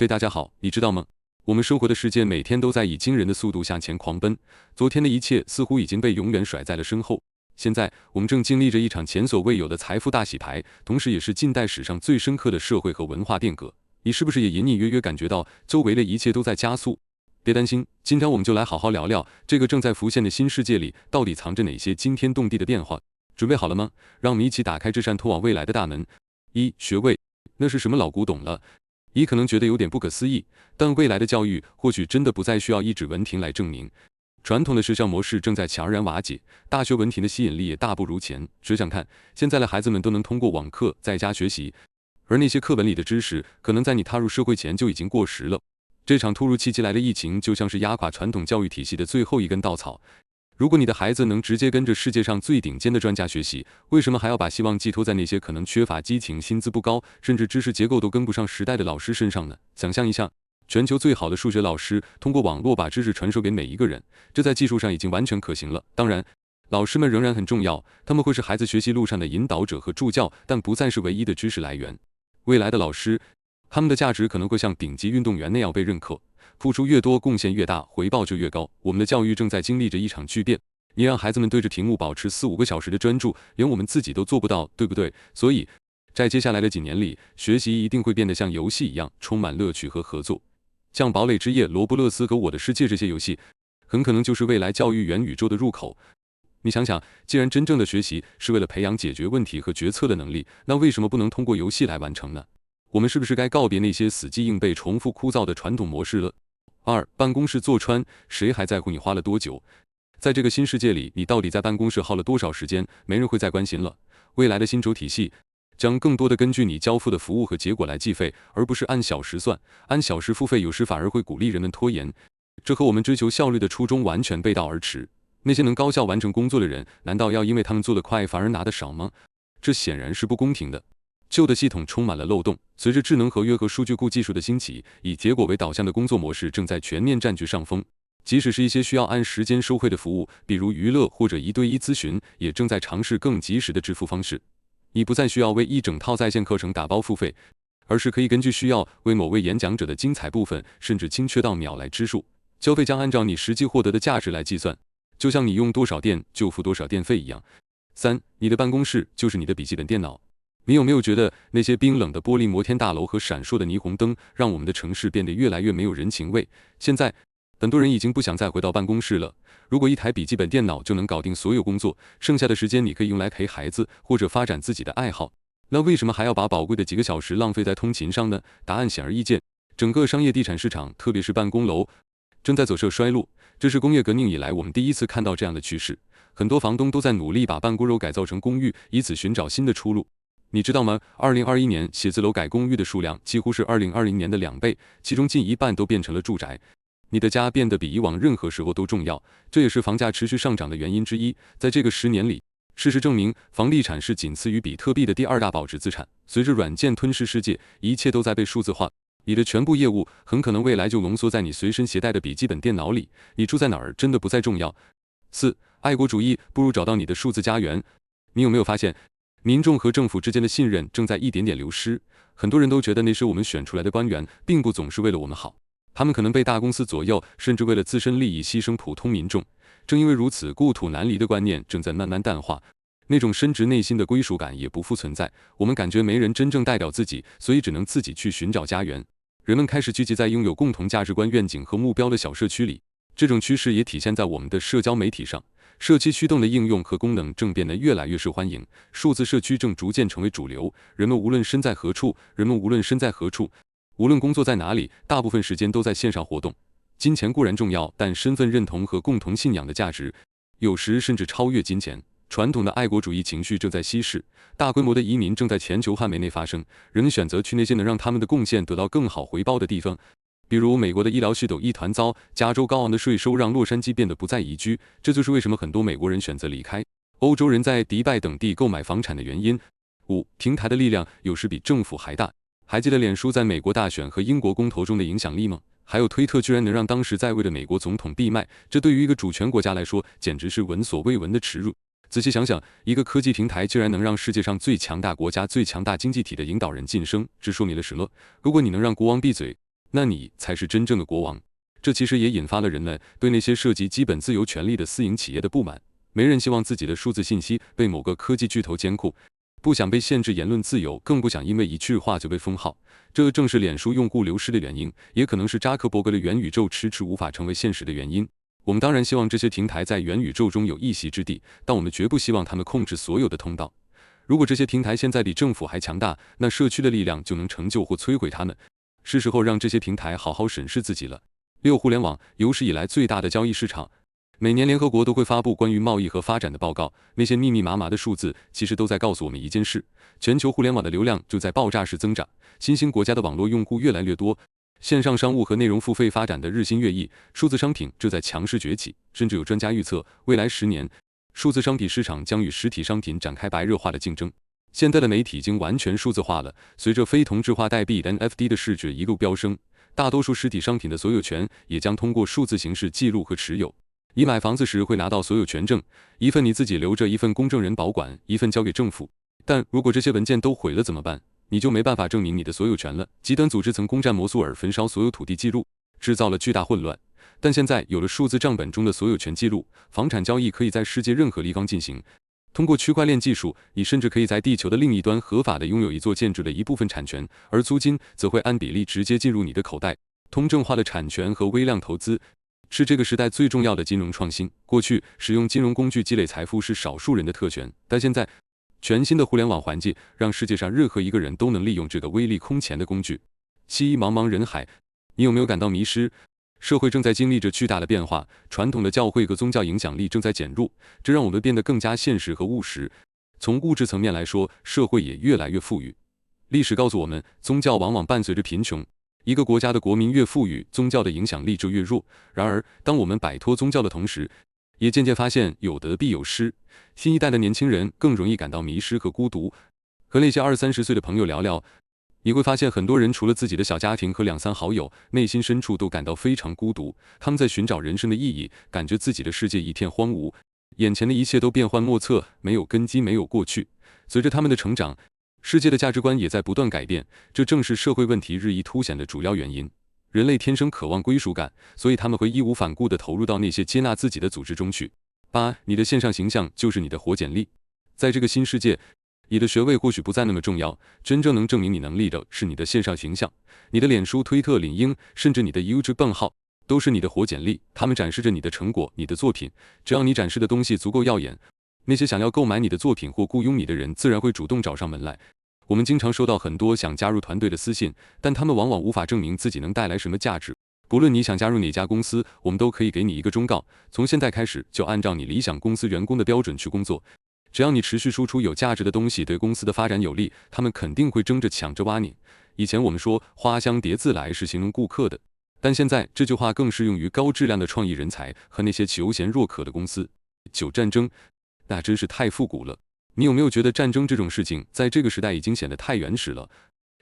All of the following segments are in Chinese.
对，大家好，你知道吗？我们生活的世界每天都在以惊人的速度向前狂奔，昨天的一切似乎已经被永远甩在了身后。现在，我们正经历着一场前所未有的财富大洗牌，同时也是近代史上最深刻的社会和文化变革。你是不是也隐隐约约感觉到周围的一切都在加速？别担心，今天我们就来好好聊聊这个正在浮现的新世界里到底藏着哪些惊天动地的变化。准备好了吗？让我们一起打开这扇通往未来的大门。学位，那是什么老古董了？你可能觉得有点不可思议，但未来的教育或许真的不再需要一纸文凭来证明。传统的学校模式正在悄然瓦解，大学文凭的吸引力也大不如前。只想看，现在的孩子们都能通过网课在家学习，而那些课本里的知识，可能在你踏入社会前就已经过时了。这场突如其来的疫情，就像是压垮传统教育体系的最后一根稻草。如果你的孩子能直接跟着世界上最顶尖的专家学习，为什么还要把希望寄托在那些可能缺乏激情、薪资不高，甚至知识结构都跟不上时代的老师身上呢？想象一下，全球最好的数学老师通过网络把知识传授给每一个人，这在技术上已经完全可行了。当然，老师们仍然很重要，他们会是孩子学习路上的引导者和助教，但不再是唯一的知识来源。未来的老师，他们的价值可能会像顶级运动员那样被认可。付出越多，贡献越大，回报就越高。我们的教育正在经历着一场巨变，你让孩子们对着屏幕保持4-5个小时的专注，连我们自己都做不到，对不对？所以，在接下来的几年里，学习一定会变得像游戏一样，充满乐趣和合作。像《堡垒之夜》、罗布勒斯和我的世界这些游戏，很可能就是未来教育元宇宙的入口。你想想，既然真正的学习是为了培养解决问题和决策的能力，那为什么不能通过游戏来完成呢？我们是不是该告别那些死记硬背、重复枯燥的传统模式了？办公室坐穿，谁还在乎你花了多久？在这个新世界里，你到底在办公室耗了多少时间？没人会再关心了。未来的薪酬体系将更多的根据你交付的服务和结果来计费，而不是按小时算。按小时付费有时反而会鼓励人们拖延，这和我们追求效率的初衷完全背道而驰。那些能高效完成工作的人，难道要因为他们做得快反而拿得少吗？这显然是不公平的。旧的系统充满了漏洞，随着智能合约和数据库技术的兴起，以结果为导向的工作模式正在全面占据上风。即使是一些需要按时间收费的服务，比如娱乐或者1对1咨询，也正在尝试更及时的支付方式。你不再需要为一整套在线课程打包付费，而是可以根据需要为某位演讲者的精彩部分，甚至精确到秒来支数。交费将按照你实际获得的价值来计算，就像你用多少电就付多少电费一样。你的办公室就是你的笔记本电脑。你有没有觉得那些冰冷的玻璃摩天大楼和闪烁的霓虹灯，让我们的城市变得越来越没有人情味？现在，很多人已经不想再回到办公室了。如果一台笔记本电脑就能搞定所有工作，剩下的时间你可以用来陪孩子或者发展自己的爱好，那为什么还要把宝贵的几个小时浪费在通勤上呢？答案显而易见，整个商业地产市场，特别是办公楼，正在走向衰落。这是工业革命以来我们第一次看到这样的趋势。很多房东都在努力把办公楼改造成公寓，以此寻找新的出路。你知道吗？2021年写字楼改公寓的数量几乎是2020年的2倍，其中近一半都变成了住宅。你的家变得比以往任何时候都重要，这也是房价持续上涨的原因之一。在这个10年里，事实证明，房地产是仅次于比特币的第2大保值资产。随着软件吞噬世界，一切都在被数字化，你的全部业务很可能未来就浓缩在你随身携带的笔记本电脑里。你住在哪儿真的不再重要。爱国主义不如找到你的数字家园。你有没有发现？民众和政府之间的信任正在一点点流失，很多人都觉得那些我们选出来的官员并不总是为了我们好，他们可能被大公司左右，甚至为了自身利益牺牲普通民众。正因为如此，故土难离的观念正在慢慢淡化，那种深植内心的归属感也不复存在。我们感觉没人真正代表自己，所以只能自己去寻找家园。人们开始聚集在拥有共同价值观、愿景和目标的小社区里，这种趋势也体现在我们的社交媒体上。社区驱动的应用和功能正变得越来越受欢迎，数字社区正逐渐成为主流。人们无论身在何处，无论工作在哪里，大部分时间都在线上活动。金钱固然重要，但身份认同和共同信仰的价值，有时甚至超越金钱。传统的爱国主义情绪正在稀释，大规模的移民正在全球范围内发生。人们选择去那些能让他们的贡献得到更好回报的地方。比如美国的医疗系统一团糟，加州高昂的税收让洛杉矶变得不再宜居，这就是为什么很多美国人选择离开。欧洲人在迪拜等地购买房产的原因。平台的力量有时比政府还大。还记得脸书在美国大选和英国公投中的影响力吗？还有推特居然能让当时在位的美国总统闭麦，这对于一个主权国家来说，简直是闻所未闻的耻辱。仔细想想，一个科技平台居然能让世界上最强大国家、最强大经济体的领导人晋升，这说明了什么？如果你能让国王闭嘴，那你才是真正的国王。这其实也引发了人们对那些涉及基本自由权利的私营企业的不满。没人希望自己的数字信息被某个科技巨头监控，不想被限制言论自由，更不想因为一句话就被封号。这正是脸书用户流失的原因，也可能是扎克伯格的元宇宙迟迟无法成为现实的原因。我们当然希望这些平台在元宇宙中有一席之地，但我们绝不希望他们控制所有的通道。如果这些平台现在比政府还强大，那社区的力量就能成就或摧毁他们。是时候让这些平台好好审视自己了。6. 互联网有史以来最大的交易市场。每年联合国都会发布关于贸易和发展的报告，那些密密麻麻的数字其实都在告诉我们一件事：全球互联网的流量就在爆炸式增长，新兴国家的网络用户越来越多，线上商务和内容付费发展的日新月异，数字商品正在强势崛起，甚至有专家预测，未来10年，数字商品市场将与实体商品展开白热化的竞争。现在的媒体已经完全数字化了，随着非同质化代币 NFT 的市值一路飙升，大多数实体商品的所有权也将通过数字形式记录和持有。你买房子时会拿到所有权证，一份你自己留着，一份公证人保管，一份交给政府。但如果这些文件都毁了怎么办？你就没办法证明你的所有权了。极端组织曾攻占摩苏尔，焚烧所有土地记录，制造了巨大混乱。但现在有了数字账本中的所有权记录，房产交易可以在世界任何地方进行。通过区块链技术，你甚至可以在地球的另一端合法地拥有一座建筑的一部分产权，而租金则会按比例直接进入你的口袋。通证化的产权和微量投资是这个时代最重要的金融创新。过去，使用金融工具积累财富是少数人的特权，但现在，全新的互联网环境让世界上任何一个人都能利用这个威力空前的工具。7. 茫茫人海，你有没有感到迷失？社会正在经历着巨大的变化，传统的教会和宗教影响力正在减弱，这让我们变得更加现实和务实。从物质层面来说，社会也越来越富裕。历史告诉我们，宗教往往伴随着贫穷。一个国家的国民越富裕，宗教的影响力就越弱。然而，当我们摆脱宗教的同时，也渐渐发现有得必有失。新一代的年轻人更容易感到迷失和孤独。和那些20-30岁的朋友聊聊，你会发现很多人除了自己的小家庭和2-3好友，内心深处都感到非常孤独。他们在寻找人生的意义，感觉自己的世界一片荒芜，眼前的一切都变幻莫测，没有根基，没有过去。随着他们的成长，世界的价值观也在不断改变，这正是社会问题日益凸显的主要原因。人类天生渴望归属感，所以他们会义无反顾地投入到那些接纳自己的组织中去。8. 你的线上形象就是你的活简历。在这个新世界，你的学位或许不再那么重要，真正能证明你能力的是你的线上形象。你的脸书、推特、领英，甚至你的 YouTube 账号，都是你的活简历，他们展示着你的成果、你的作品。只要你展示的东西足够耀眼，那些想要购买你的作品或雇佣你的人自然会主动找上门来。我们经常收到很多想加入团队的私信，但他们往往无法证明自己能带来什么价值。不论你想加入哪家公司，我们都可以给你一个忠告：从现在开始就按照你理想公司员工的标准去工作。只要你持续输出有价值的东西，对公司的发展有利，他们肯定会争着抢着挖你。以前我们说花香蝶自来是形容顾客的，但现在这句话更适用于高质量的创意人才和那些求贤若渴的公司。9. 战争，那真是太复古了。你有没有觉得战争这种事情在这个时代已经显得太原始了？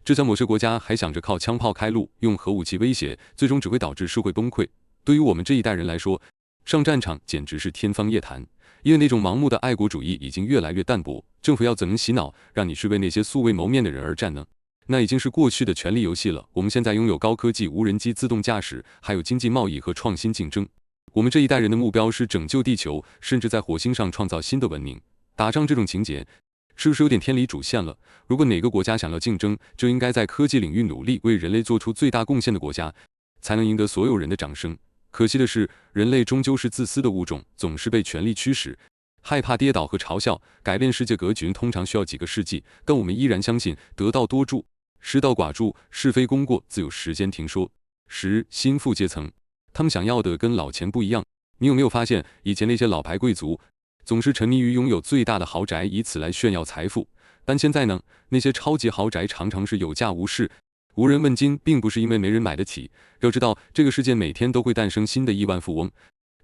这在某些国家还想着靠枪炮开路，用核武器威胁，最终只会导致社会崩溃。对于我们这一代人来说，上战场简直是天方夜谭，因为那种盲目的爱国主义已经越来越淡薄。政府要怎么洗脑，让你去为那些素未谋面的人而战呢？那已经是过去的权力游戏了。我们现在拥有高科技、无人机、自动驾驶，还有经济贸易和创新竞争。我们这一代人的目标是拯救地球，甚至在火星上创造新的文明。打仗这种情节，是不是有点偏离主线了？如果哪个国家想要竞争，就应该在科技领域努力，为人类做出最大贡献的国家，才能赢得所有人的掌声。可惜的是，人类终究是自私的物种，总是被权力驱使，害怕跌倒和嘲笑。改变世界格局通常需要几个世纪，但我们依然相信得道多助，失道寡助，是非功过自有时间评说。10. 新富阶层，他们想要的跟老钱不一样。你有没有发现，以前那些老牌贵族总是沉迷于拥有最大的豪宅，以此来炫耀财富。但现在呢，那些超级豪宅常常是有价无市，无人问津，并不是因为没人买得起。要知道，这个世界每天都会诞生新的亿万富翁，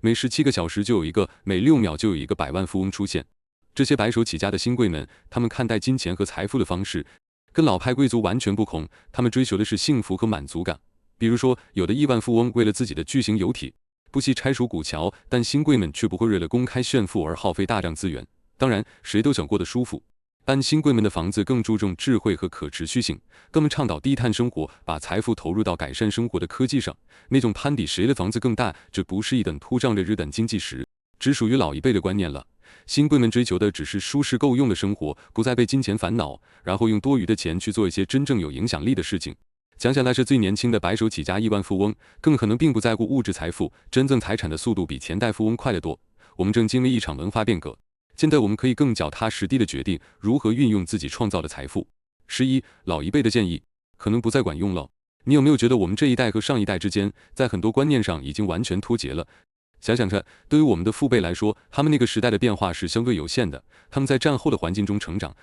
每17个小时就有一个，每6秒就有一个百万富翁出现。这些白手起家的新贵们，他们看待金钱和财富的方式跟老派贵族完全不同，他们追求的是幸福和满足感。比如说，有的亿万富翁为了自己的巨型游艇不惜拆除古桥，但新贵们却不会为了公开炫富而耗费大量资源。当然，谁都想过得舒服，搬新贵们的房子更注重智慧和可持续性，更们倡导低碳生活，把财富投入到改善生活的科技上。那种攀比谁的房子更大，这不是一等突仗着日等经济时，只属于老一辈的观念了。新贵们追求的只是舒适够用的生活，不再被金钱烦恼，然后用多余的钱去做一些真正有影响力的事情。想想那些最年轻的白手起家亿万富翁，更可能并不在乎物质财富，真正财产的速度比前代富翁快得多。我们正经历一场文化变革，现在我们可以更脚踏实地地决定如何运用自己创造的财富。11. 老一辈的建议可能不再管用了。你有没有觉得我们这一代和上一代之间，在很多观念上已经完全脱节了？想想看，对于我们的父辈来说，他们那个时代的变化是相对有限的，他们在战后的环境中成长，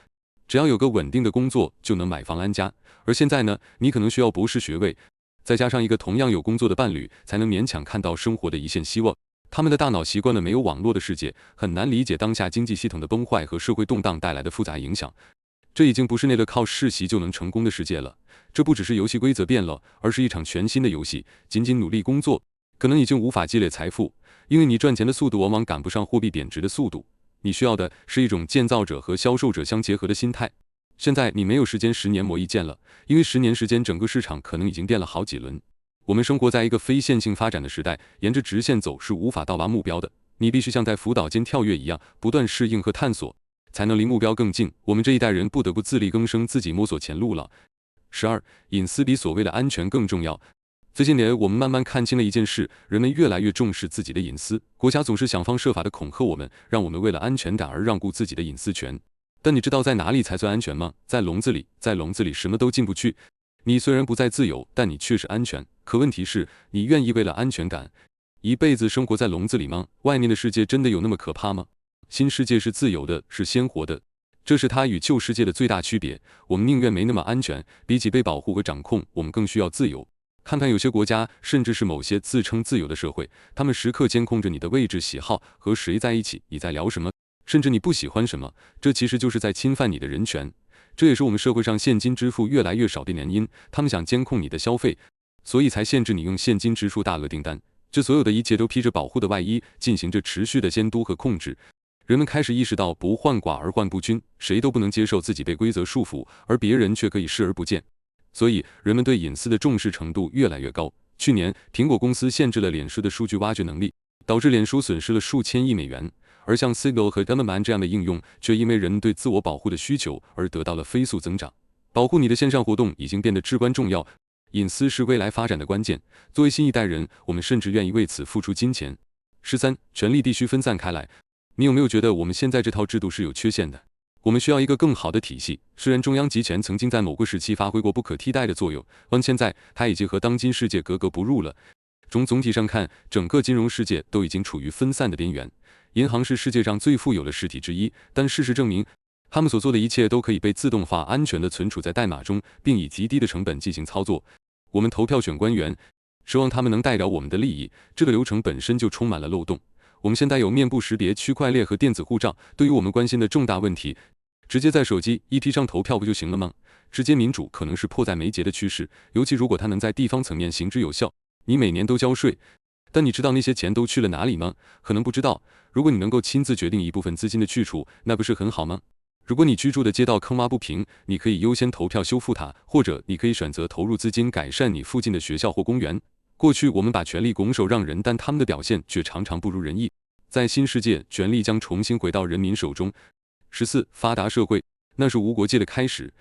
只要有个稳定的工作就能买房安家。而现在呢，你可能需要博士学位，再加上一个同样有工作的伴侣，才能勉强看到生活的一线希望。他们的大脑习惯了没有网络的世界，很难理解当下经济系统的崩坏和社会动荡带来的复杂影响。这已经不是那个靠世袭就能成功的世界了，这不只是游戏规则变了，而是一场全新的游戏。仅仅努力工作，可能已经无法积累财富，因为你赚钱的速度往往赶不上货币贬值的速度。你需要的是一种建造者和销售者相结合的心态。现在你没有时间10年磨一剑了，因为10年时间整个市场可能已经变了好几轮。我们生活在一个非线性发展的时代，沿着直线走是无法到达目标的，你必须像在浮岛间跳跃一样，不断适应和探索，才能离目标更近。我们这一代人不得不自力更生，自己摸索前路了。12. 隐私比所谓的安全更重要。最近年我们慢慢看清了一件事，人们越来越重视自己的隐私，国家总是想方设法地恐吓我们，让我们为了安全感而让步自己的隐私权。但你知道在哪里才算安全吗？在笼子里，在笼子里什么都进不去。你虽然不再自由，但你确实安全。可问题是，你愿意为了安全感，一辈子生活在笼子里吗？外面的世界真的有那么可怕吗？新世界是自由的，是鲜活的，这是它与旧世界的最大区别。我们宁愿没那么安全，比起被保护和掌控，我们更需要自由。看看有些国家，甚至是某些自称自由的社会，他们时刻监控着你的位置、喜好，和谁在一起，你在聊什么，甚至你不喜欢什么，这其实就是在侵犯你的人权。这也是我们社会上现金支付越来越少的原因，他们想监控你的消费，所以才限制你用现金支付大额订单。这所有的一切都披着保护的外衣，进行着持续的监督和控制。人们开始意识到不患寡而患不均，谁都不能接受自己被规则束缚，而别人却可以视而不见。所以人们对隐私的重视程度越来越高。去年，苹果公司限制了脸书的数据挖掘能力，导致脸书损失了数千亿美元。而像 Signal 和 Telegram 这样的应用，却因为人们对自我保护的需求而得到了飞速增长。保护你的线上活动已经变得至关重要，隐私是未来发展的关键。作为新一代人，我们甚至愿意为此付出金钱。13. 权力必须分散开来。你有没有觉得我们现在这套制度是有缺陷的？我们需要一个更好的体系。虽然中央集权曾经在某个时期发挥过不可替代的作用，但现在它已经和当今世界格格不入了。从总体上看，整个金融世界都已经处于分散的边缘。银行是世界上最富有的实体之一，但事实证明，他们所做的一切都可以被自动化、安全地存储在代码中，并以极低的成本进行操作。我们投票选官员，指望他们能代表我们的利益，这个流程本身就充满了漏洞。我们现在有面部识别、区块链和电子护照，对于我们关心的重大问题，直接在手机ET上投票不就行了吗？直接民主可能是迫在眉睫的趋势，尤其如果它能在地方层面行之有效。你每年都交税，但你知道那些钱都去了哪里吗？可能不知道。如果你能够亲自决定一部分资金的去处，那不是很好吗？如果你居住的街道坑洼不平，你可以优先投票修复它，或者你可以选择投入资金改善你附近的学校或公园。过去我们把权力拱手让人，但他们的表现却常常不如人意。在新世界，权力将重新回到人民手中。14. 发达社会，那是无国界的开始。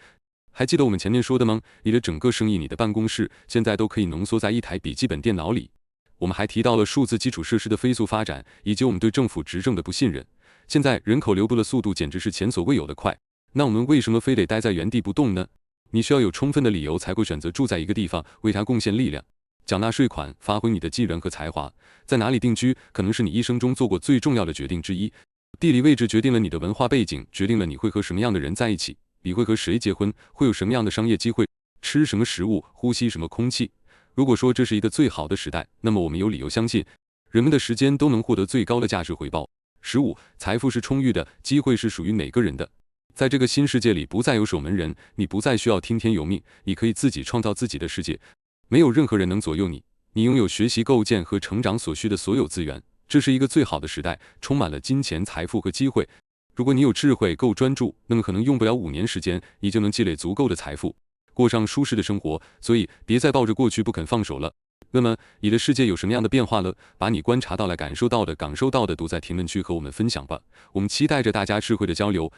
还记得我们前面说的吗？你的整个生意，你的办公室，现在都可以浓缩在一台笔记本电脑里。我们还提到了数字基础设施的飞速发展，以及我们对政府执政的不信任。现在人口流动的速度简直是前所未有的快，那我们为什么非得待在原地不动呢？你需要有充分的理由才会选择住在一个地方，为它贡献力量，缴纳税款，发挥你的技能和才华。在哪里定居，可能是你一生中做过最重要的决定之一。地理位置决定了你的文化背景，决定了你会和什么样的人在一起，你会和谁结婚，会有什么样的商业机会，吃什么食物，呼吸什么空气。如果说这是一个最好的时代，那么我们有理由相信，人们的时间都能获得最高的价值回报。15. 财富是充裕的，机会是属于每个人的。在这个新世界里，不再有守门人，你不再需要听天由命，你可以自己创造自己的世界，没有任何人能左右你。你拥有学习、构建和成长所需的所有资源，这是一个最好的时代，充满了金钱、财富和机会。如果你有智慧、够专注，那么可能用不了5年时间，你就能积累足够的财富，过上舒适的生活。所以，别再抱着过去不肯放手了。那么，你的世界有什么样的变化了？把你观察到了、感受到的、感受到的，都在评论区和我们分享吧。我们期待着大家智慧的交流。